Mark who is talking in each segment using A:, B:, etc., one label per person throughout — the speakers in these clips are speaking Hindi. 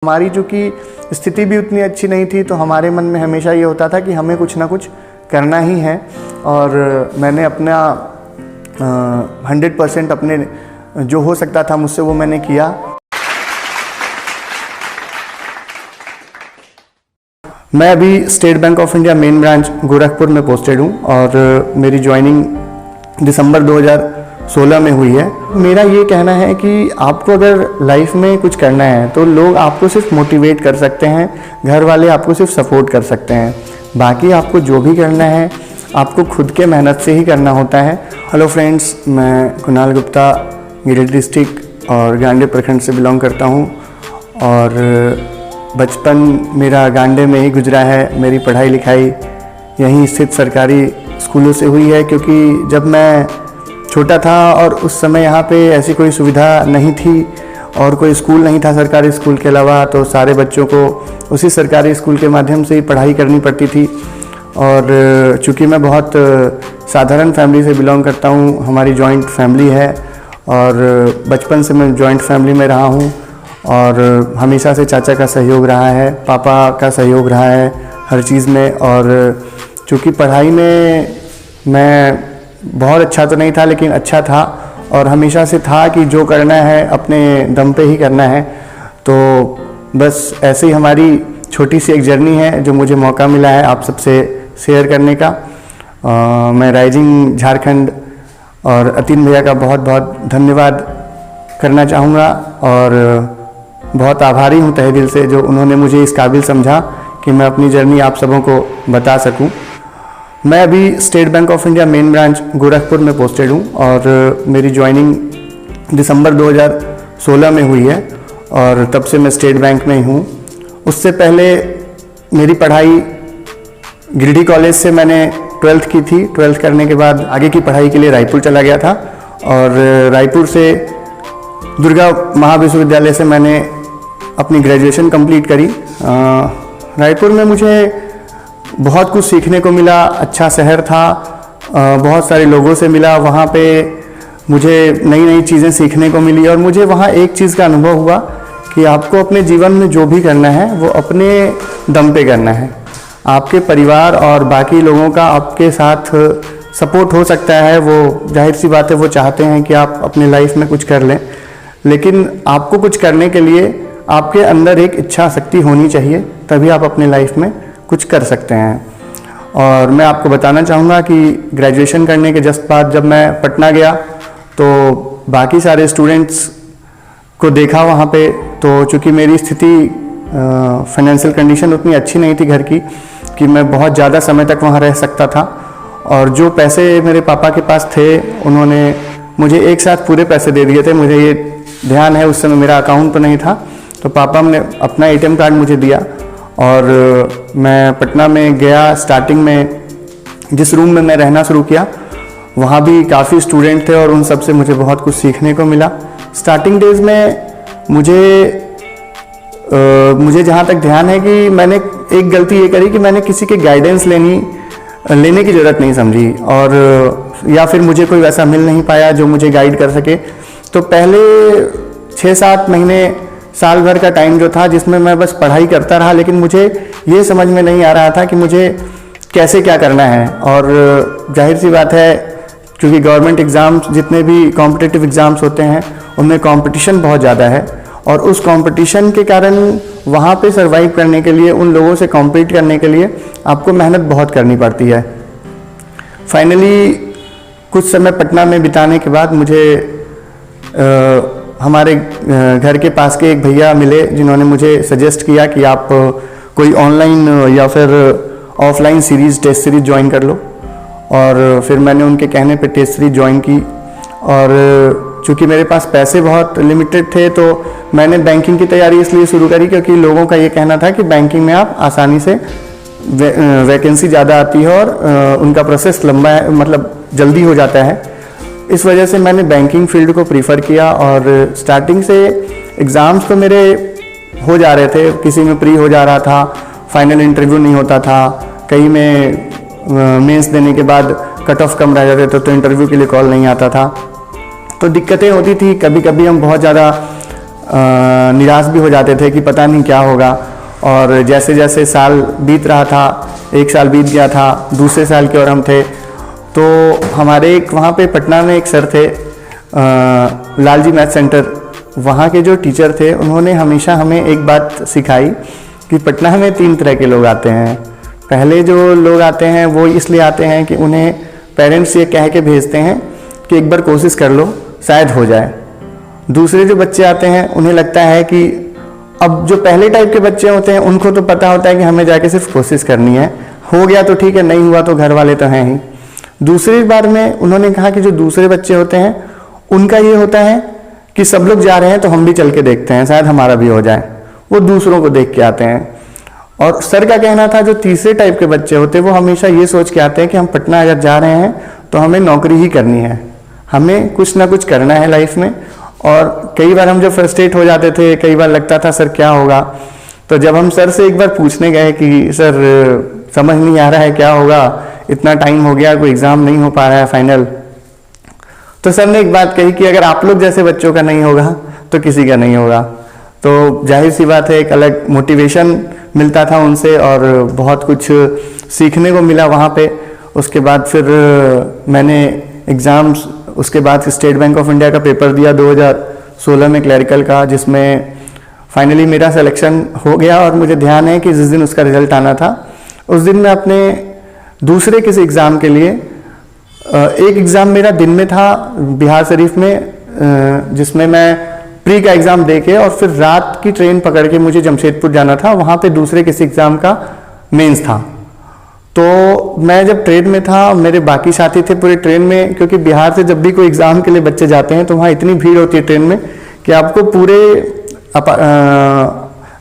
A: हमारी चूँकि स्थिति भी उतनी अच्छी नहीं थी, तो हमारे मन में हमेशा ये होता था कि हमें कुछ ना कुछ करना ही है। और मैंने अपना 100% अपने जो हो सकता था मुझसे वो मैंने किया। मैं अभी state bank of India main branch Gorakhpur में पोस्टेड हूँ और मेरी ज्वाइनिंग दिसंबर 2016 में हुई है। मेरा ये कहना है कि आपको अगर लाइफ में कुछ करना है तो लोग आपको सिर्फ मोटिवेट कर सकते हैं, घर वाले आपको सिर्फ सपोर्ट कर सकते हैं। बाकी आपको जो भी करना है आपको खुद के मेहनत से ही करना होता है। हेलो फ्रेंड्स, मैं कुणाल गुप्ता गिरिडीह डिस्ट्रिक्ट और गांडे प्रखंड से बिलोंग करता हूँ और बचपन मेरा गांडे में ही गुजरा है। मेरी पढ़ाई लिखाई यहीं स्थित सरकारी स्कूलों से हुई है, क्योंकि जब मैं छोटा था और उस समय यहाँ पे ऐसी कोई सुविधा नहीं थी और कोई स्कूल नहीं था सरकारी स्कूल के अलावा, तो सारे बच्चों को उसी सरकारी स्कूल के माध्यम से ही पढ़ाई करनी पड़ती थी। और चूँकि मैं बहुत साधारण फैमिली से बिलोंग करता हूँ, हमारी जॉइंट फैमिली है और बचपन से मैं जॉइंट फैमिली में रहा हूँ और हमेशा से चाचा का सहयोग रहा है, पापा का सहयोग रहा है हर चीज़ में। और चूँकि पढ़ाई में मैं बहुत अच्छा तो नहीं था लेकिन अच्छा था और हमेशा से था कि जो करना है अपने दम पे ही करना है। तो बस ऐसे ही हमारी छोटी सी एक जर्नी है जो मुझे मौका मिला है आप सबसे शेयर करने का। मैं राइजिंग झारखंड और अतीन भैया का बहुत बहुत धन्यवाद करना चाहूँगा और बहुत आभारी हूँ तहे दिल से जो उन्होंने मुझे इस काबिल समझा कि मैं अपनी जर्नी आप सबों को बता सकूँ। मैं अभी state bank of India main branch Gorakhpur में पोस्टेड हूँ और मेरी ज्वाइनिंग दिसंबर 2016 में हुई है और तब से मैं स्टेट बैंक में ही हूँ। उससे पहले मेरी पढ़ाई गिरिडीह कॉलेज से मैंने 12th की थी। 12th करने के बाद आगे की पढ़ाई के लिए रायपुर चला गया था और रायपुर से दुर्गा महाविश्वविद्यालय से मैंने अपनी ग्रेजुएशन कंप्लीट करी। रायपुर में मुझे बहुत कुछ सीखने को मिला, अच्छा शहर था, बहुत सारे लोगों से मिला, वहाँ पे मुझे नई नई चीज़ें सीखने को मिली और मुझे वहाँ एक चीज़ का अनुभव हुआ कि आपको अपने जीवन में जो भी करना है वो अपने दम पे करना है। आपके परिवार और बाकी लोगों का आपके साथ सपोर्ट हो सकता है, वो जाहिर सी बात है, वो चाहते हैं कि आप अपने लाइफ में कुछ कर लें, लेकिन आपको कुछ करने के लिए आपके अंदर एक इच्छा शक्ति होनी चाहिए, तभी आप अपने लाइफ में कुछ कर सकते हैं। और मैं आपको बताना चाहूँगा कि ग्रेजुएशन करने के जस्ट बाद जब मैं पटना गया तो बाकी सारे स्टूडेंट्स को देखा वहाँ पे, तो चूँकि मेरी स्थिति फाइनेंशियल कंडीशन उतनी अच्छी नहीं थी घर की कि मैं बहुत ज़्यादा समय तक वहाँ रह सकता था। और जो पैसे मेरे पापा के पास थे उन्होंने मुझे एक साथ पूरे पैसे दे दिए थे। मुझे ये ध्यान है उस समय मेरा अकाउंट तो नहीं था, तो पापा ने अपना ATM कार्ड मुझे दिया और मैं पटना में गया। स्टार्टिंग में जिस रूम में मैं रहना शुरू किया वहाँ भी काफ़ी स्टूडेंट थे और उन सब से मुझे बहुत कुछ सीखने को मिला। स्टार्टिंग डेज में मुझे जहाँ तक ध्यान है कि मैंने एक गलती ये करी कि मैंने किसी के गाइडेंस लेने की ज़रूरत नहीं समझी और या फिर मुझे कोई वैसा मिल नहीं पाया जो मुझे गाइड कर सके। तो पहले 6-7 महीने साल भर का टाइम जो था जिसमें मैं बस पढ़ाई करता रहा, लेकिन मुझे ये समझ में नहीं आ रहा था कि मुझे कैसे क्या करना है। और जाहिर सी बात है क्योंकि गवर्नमेंट एग्ज़ाम्स जितने भी कॉम्पिटिटिव एग्ज़ाम्स होते हैं उनमें कंपटीशन बहुत ज़्यादा है और उस कंपटीशन के कारण वहाँ पे सरवाइव करने के लिए, उन लोगों से कॉम्पीट करने के लिए आपको मेहनत बहुत करनी पड़ती है। फाइनली कुछ समय पटना में बिताने के बाद मुझे हमारे घर के पास के एक भैया मिले जिन्होंने मुझे सजेस्ट किया कि आप कोई ऑनलाइन या फिर ऑफलाइन टेस्ट सीरीज़ ज्वाइन कर लो। और फिर मैंने उनके कहने पे टेस्ट सीरीज़ ज्वाइन की और चूँकि मेरे पास पैसे बहुत लिमिटेड थे तो मैंने बैंकिंग की तैयारी इसलिए शुरू करी क्योंकि लोगों का ये कहना था कि बैंकिंग में आप आसानी से वैकेंसी ज़्यादा आती है और उनका प्रोसेस लंबा है, मतलब जल्दी हो जाता है। इस वजह से मैंने बैंकिंग फील्ड को प्रीफर किया और स्टार्टिंग से एग्ज़ाम्स तो मेरे हो जा रहे थे, किसी में प्री हो जा रहा था, फाइनल इंटरव्यू नहीं होता था, कई में मेंस देने के बाद कट ऑफ कम रह जाते थे तो इंटरव्यू के लिए कॉल नहीं आता था, तो दिक्कतें होती थी। कभी कभी हम बहुत ज़्यादा निराश भी हो जाते थे कि पता नहीं क्या होगा। और जैसे जैसे साल बीत रहा था, एक साल बीत गया था, दूसरे साल की ओर हम थे, तो हमारे एक वहाँ पे पटना में एक सर थे, लालजी मैथ सेंटर, वहाँ के जो टीचर थे उन्होंने हमेशा हमें एक बात सिखाई कि पटना में 3 तरह के लोग आते हैं। पहले जो लोग आते हैं वो इसलिए आते हैं कि उन्हें पेरेंट्स ये कह के भेजते हैं कि एक बार कोशिश कर लो, शायद हो जाए। दूसरे जो बच्चे आते हैं उन्हें लगता है कि अब जो पहले टाइप के बच्चे होते हैं उनको तो पता होता है कि हमें जाके सिर्फ कोशिश करनी है, हो गया तो ठीक है, नहीं हुआ तो घर वाले तो हैं ही। दूसरी बार में उन्होंने कहा कि जो दूसरे बच्चे होते हैं उनका ये होता है कि सब लोग जा रहे हैं तो हम भी चल के देखते हैं, शायद हमारा भी हो जाए। वो दूसरों को देख के आते हैं। और सर का कहना था जो तीसरे टाइप के बच्चे होते हैं वो हमेशा ये सोच के आते हैं कि हम पटना अगर जा रहे हैं तो हमें नौकरी ही करनी है, हमें कुछ ना कुछ करना है लाइफ में। और कई बार हम जब फ्रस्ट्रेट हो जाते थे, कई बार लगता था सर क्या होगा, तो जब हम सर से एक बार पूछने गए कि सर समझ नहीं आ रहा है क्या होगा, इतना टाइम हो गया, कोई एग्ज़ाम नहीं हो पा रहा है फाइनल, तो सर ने एक बात कही कि अगर आप लोग जैसे बच्चों का नहीं होगा तो किसी का नहीं होगा। तो जाहिर सी बात है एक अलग मोटिवेशन मिलता था उनसे और बहुत कुछ सीखने को मिला वहाँ पे। उसके बाद फिर मैंने एग्ज़ाम्स, उसके बाद स्टेट बैंक ऑफ इंडिया का पेपर दिया 2016 में क्लरिकल का, जिसमें फाइनली मेरा सिलेक्शन हो गया। और मुझे ध्यान है कि जिस दिन उसका रिजल्ट आना था उस दिन मैं अपने दूसरे किसी एग्ज़ाम के लिए, एक एग्ज़ाम मेरा दिन में था बिहार शरीफ में, जिसमें मैं प्री का एग्ज़ाम दे के और फिर रात की ट्रेन पकड़ के मुझे जमशेदपुर जाना था, वहाँ पे दूसरे किसी एग्ज़ाम का मेंस था। तो मैं जब ट्रेन में था, मेरे बाकी साथी थे पूरे ट्रेन में, क्योंकि बिहार से जब भी कोई एग्ज़ाम के लिए बच्चे जाते हैं तो वहाँ इतनी भीड़ होती है ट्रेन में कि आपको पूरे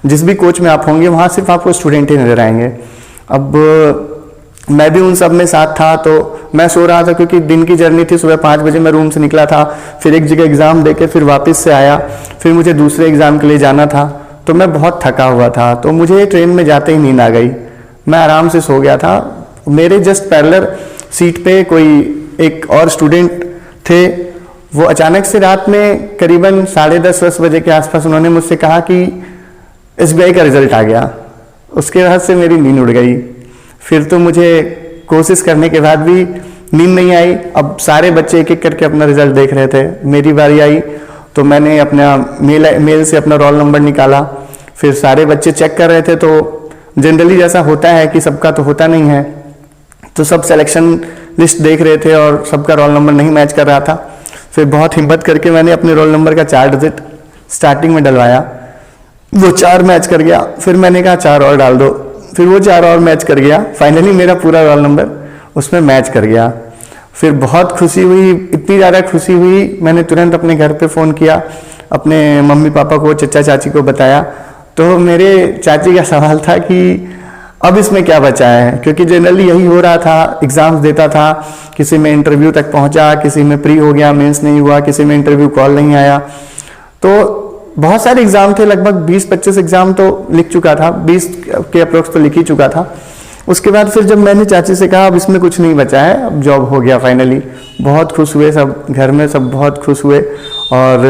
A: जिस भी कोच में आप होंगे वहाँ सिर्फ आपको स्टूडेंट ही नजर आएंगे। अब मैं भी उन सब में साथ था, तो मैं सो रहा था क्योंकि दिन की जर्नी थी। सुबह 5 बजे मैं रूम से निकला था, फिर एक जगह एग्ज़ाम देके फिर वापस से आया, फिर मुझे दूसरे एग्ज़ाम के लिए जाना था, तो मैं बहुत थका हुआ था। तो मुझे ट्रेन में जाते ही नींद आ गई, मैं आराम से सो गया था। मेरे जस्ट पैरेलल सीट पे कोई एक और स्टूडेंट थे, वो अचानक से रात में करीबन 10:30-10 बजे के आसपास उन्होंने मुझसे कहा कि SBI का रिजल्ट आ गया। उसके बाद से मेरी नींद उड़ गई। फिर तो मुझे कोशिश करने के बाद भी नींद नहीं आई। अब सारे बच्चे एक एक करके अपना रिजल्ट देख रहे थे, मेरी बारी आई तो मैंने अपना मेल से अपना रोल नंबर निकाला। फिर सारे बच्चे चेक कर रहे थे, तो जनरली जैसा होता है कि सबका तो होता नहीं है, तो सब सिलेक्शन लिस्ट देख रहे थे और सबका रोल नंबर नहीं मैच कर रहा था। फिर बहुत हिम्मत करके मैंने अपने रोल नंबर का 4 डिजिट स्टार्टिंग में डलवाया, वो 4 मैच कर गया। फिर मैंने कहा 4 और डाल दो, फिर वो 4 और मैच कर गया। फाइनली मेरा पूरा रोल नंबर उसमें मैच कर गया। फिर बहुत खुशी हुई, इतनी ज़्यादा खुशी हुई, मैंने तुरंत अपने घर पे फ़ोन किया, अपने मम्मी पापा को, चचा चाची को बताया। तो मेरे चाची का सवाल था कि अब इसमें क्या बचा है, क्योंकि जनरली यही हो रहा था, एग्ज़ाम्स देता था, किसी में इंटरव्यू तक पहुंचा, किसी में प्री हो गया, मेंस नहीं हुआ, किसी में इंटरव्यू कॉल नहीं आया। तो बहुत सारे एग्ज़ाम थे, लगभग 20-25 एग्ज़ाम तो लिख चुका था, 20 के अप्रोक्स तो लिख ही चुका था। उसके बाद फिर जब मैंने चाची से कहा अब इसमें कुछ नहीं बचा है, अब जॉब हो गया फाइनली, बहुत खुश हुए सब, घर में सब बहुत खुश हुए और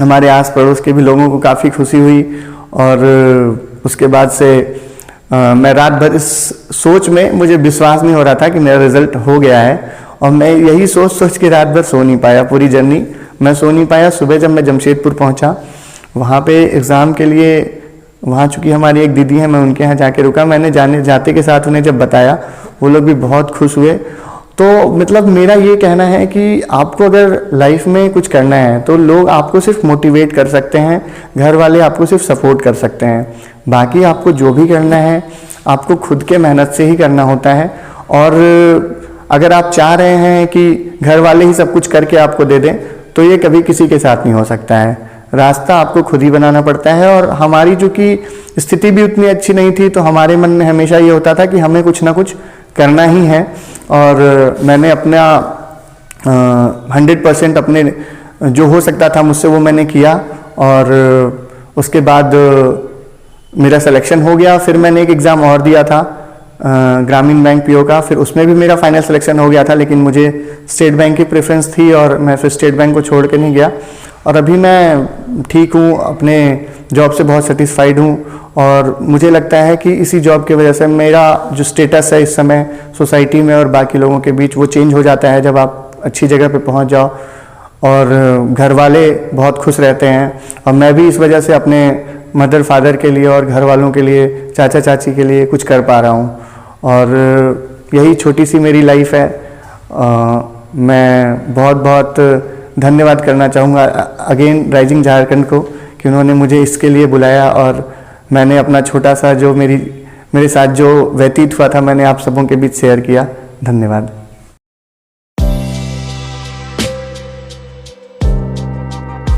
A: हमारे आस पड़ोस के भी लोगों को काफ़ी खुशी हुई। और उसके बाद से मैं रात भर इस सोच में, मुझे विश्वास नहीं हो रहा था कि मेरा रिजल्ट हो गया है, और मैं यही सोच के रात भर सो नहीं पाया, पूरी जर्नी मैं सो नहीं पाया। सुबह जब मैं जमशेदपुर पहुंचा, वहाँ पे एग्ज़ाम के लिए, वहाँ चूँकि हमारी एक दीदी है, मैं उनके यहाँ जाके रुका। मैंने जाते के साथ उन्हें जब बताया, वो लोग भी बहुत खुश हुए। तो मतलब मेरा ये कहना है कि आपको अगर लाइफ में कुछ करना है तो लोग आपको सिर्फ मोटिवेट कर सकते हैं, घर वाले आपको सिर्फ सपोर्ट कर सकते हैं, बाकी आपको जो भी करना है आपको खुद के मेहनत से ही करना होता है। और अगर आप चाह रहे हैं कि घर वाले ही सब कुछ करके आपको दे दें, तो ये कभी किसी के साथ नहीं हो सकता है, रास्ता आपको खुद ही बनाना पड़ता है। और हमारी चूँकि स्थिति भी उतनी अच्छी नहीं थी, तो हमारे मन में हमेशा ये होता था कि हमें कुछ ना कुछ करना ही है। और मैंने अपना 100% अपने जो हो सकता था मुझसे वो मैंने किया। और उसके बाद मेरा सिलेक्शन हो गया। फिर मैंने एक एग्ज़ाम और दिया था ग्रामीण बैंक पीओ का, फिर उसमें भी मेरा फाइनल सिलेक्शन हो गया था, लेकिन मुझे स्टेट बैंक की प्रेफरेंस थी और मैं फिर स्टेट बैंक को छोड़ के नहीं गया। और अभी मैं ठीक हूँ, अपने जॉब से बहुत सेटिस्फाइड हूँ और मुझे लगता है कि इसी जॉब की वजह से मेरा जो स्टेटस है इस समय सोसाइटी में और बाकी लोगों के बीच वो चेंज हो जाता है जब आप अच्छी जगह पे पहुंच जाओ, और घर वाले बहुत खुश रहते हैं। और मैं भी इस वजह से अपने मदर फादर के लिए और घर वालों के लिए, चाचा चाची के लिए कुछ कर पा रहा हूँ। और यही छोटी सी मेरी लाइफ है। मैं बहुत बहुत धन्यवाद करना चाहूँगा अगेन राइजिंग झारखंड को कि उन्होंने मुझे इसके लिए बुलाया, और मैंने अपना छोटा सा जो मेरे साथ जो व्यतीत हुआ था मैंने आप सबों के बीच शेयर किया। धन्यवाद।